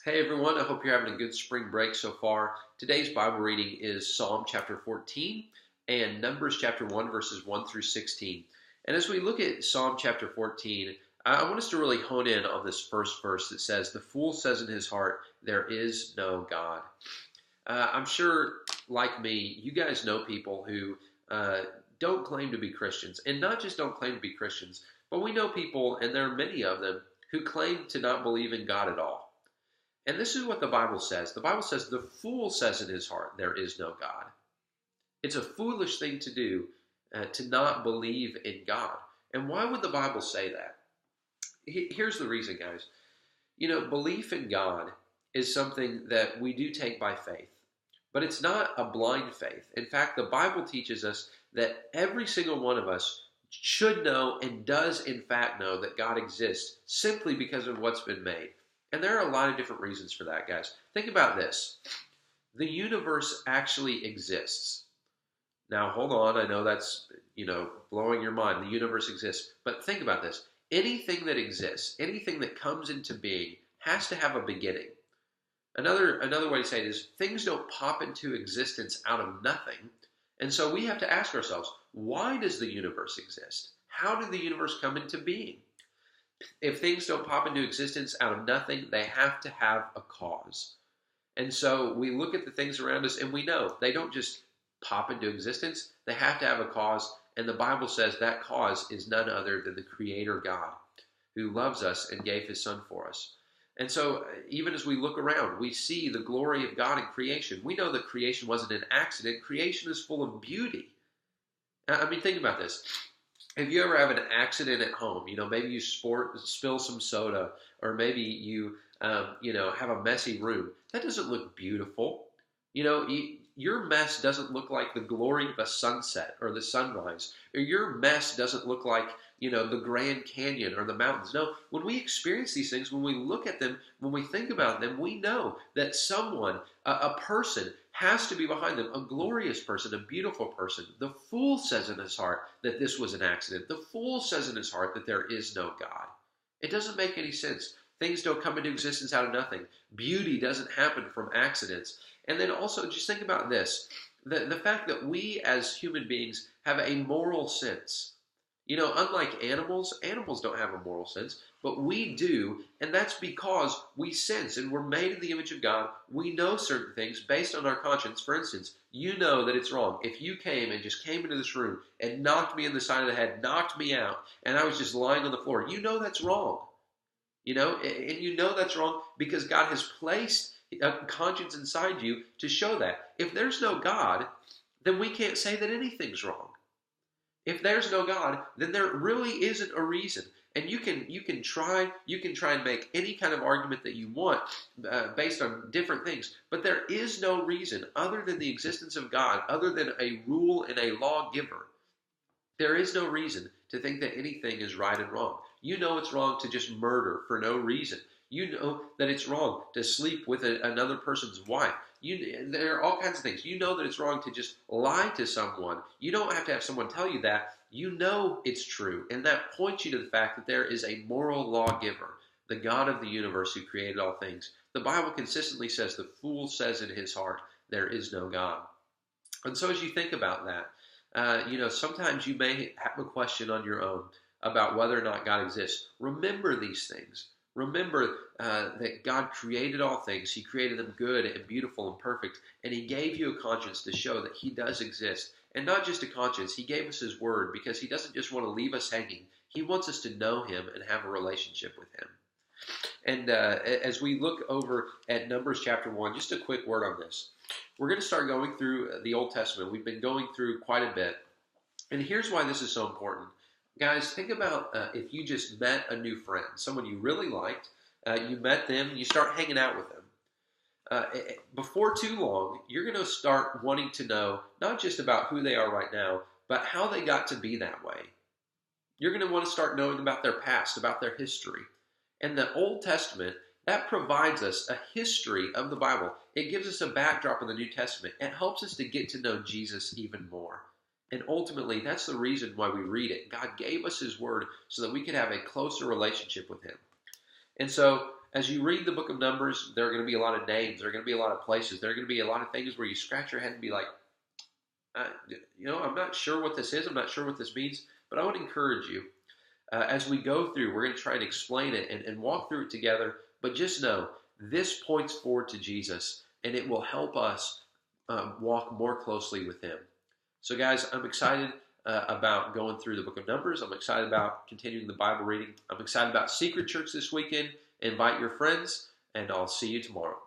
Hey everyone, I hope you're having a good spring break so far. Today's Bible reading is Psalm chapter 14 and Numbers chapter 1 verses 1 through 16. And as we look at Psalm chapter 14, I want us to really hone in on this first verse that says, "The fool says in his heart, there is no God." I'm sure, like me, you guys know people who don't claim to be Christians. And not just don't claim to be Christians, but we know people, and there are many of them, who claim to not believe in God at all. And this is what the Bible says. The Bible says, the fool says in his heart, there is no God. It's a foolish thing to do to not believe in God. And why would the Bible say that? Here's the reason, guys. Belief in God is something that we do take by faith, but it's not a blind faith. In fact, the Bible teaches us that every single one of us should know and does in fact know that God exists simply because of what's been made. And there are a lot of different reasons for that, guys. Think about this. The universe actually exists. Now, hold on. I know that's, blowing your mind. The universe exists. But think about this. Anything that exists, anything that comes into being has to have a beginning. Another way to say it is things don't pop into existence out of nothing. And so we have to ask ourselves, why does the universe exist? How did the universe come into being? If things don't pop into existence out of nothing, they have to have a cause. And so we look at the things around us and we know they don't just pop into existence. They have to have a cause. And the Bible says that cause is none other than the Creator God who loves us and gave His Son for us. And so even as we look around, we see the glory of God in creation. We know that creation wasn't an accident. Creation is full of beauty. I mean, think about this. If you ever have an accident at home, maybe you spill some soda, or maybe you, have a messy room, that doesn't look beautiful. Your mess doesn't look like the glory of a sunset or the sunrise, or your mess doesn't look like, the Grand Canyon or the mountains. No, when we experience these things, when we look at them, when we think about them, we know that someone, a person, has to be behind them, a glorious person, a beautiful person. The fool says in his heart that this was an accident. The fool says in his heart that there is no God. It doesn't make any sense. Things don't come into existence out of nothing. Beauty doesn't happen from accidents. And then also just think about this, the fact that we as human beings have a moral sense. Unlike animals don't have a moral sense, but we do, and that's because we sense, and we're made in the image of God. We know certain things based on our conscience. For instance, you know that it's wrong. If you came into this room and knocked me in the side of the head, knocked me out, and I was just lying on the floor, you know that's wrong. And you know that's wrong because God has placed a conscience inside you to show that. If there's no God, then we can't say that anything's wrong. If there's no God, then there really isn't a reason. And you can try and make any kind of argument that you want based on different things, but there is no reason other than the existence of God, other than a rule and a lawgiver. There is no reason to think that anything is right and wrong. You know it's wrong to just murder for no reason. You know that it's wrong to sleep with another person's wife. There are all kinds of things. You know that it's wrong to just lie to someone. You don't have to have someone tell you that. You know it's true. And that points you to the fact that there is a moral lawgiver, the God of the universe who created all things. The Bible consistently says the fool says in his heart, there is no God. And so as you think about that, sometimes you may have a question on your own about whether or not God exists. Remember these things. Remember that God created all things. He created them good and beautiful and perfect. And He gave you a conscience to show that He does exist. And not just a conscience. He gave us His word because He doesn't just want to leave us hanging. He wants us to know Him and have a relationship with Him. And as we look over at Numbers chapter 1, just a quick word on this. We're going to start going through the Old Testament. We've been going through quite a bit. And here's why this is so important. Guys, think about if you just met a new friend, someone you really liked, you met them, you start hanging out with them. Before too long, you're going to start wanting to know not just about who they are right now, but how they got to be that way. You're going to want to start knowing about their past, about their history. And the Old Testament, that provides us a history of the Bible. It gives us a backdrop of the New Testament. It helps us to get to know Jesus even more. And ultimately, that's the reason why we read it. God gave us His Word so that we could have a closer relationship with Him. And so as you read the book of Numbers, there are going to be a lot of names. There are going to be a lot of places. There are going to be a lot of things where you scratch your head and be like, I'm not sure what this is. I'm not sure what this means. But I would encourage you, as we go through, we're going to try and explain it and walk through it together. But just know, this points forward to Jesus, and it will help us walk more closely with Him. So guys, I'm excited about going through the book of Numbers. I'm excited about continuing the Bible reading. I'm excited about Secret Church this weekend. Invite your friends, and I'll see you tomorrow.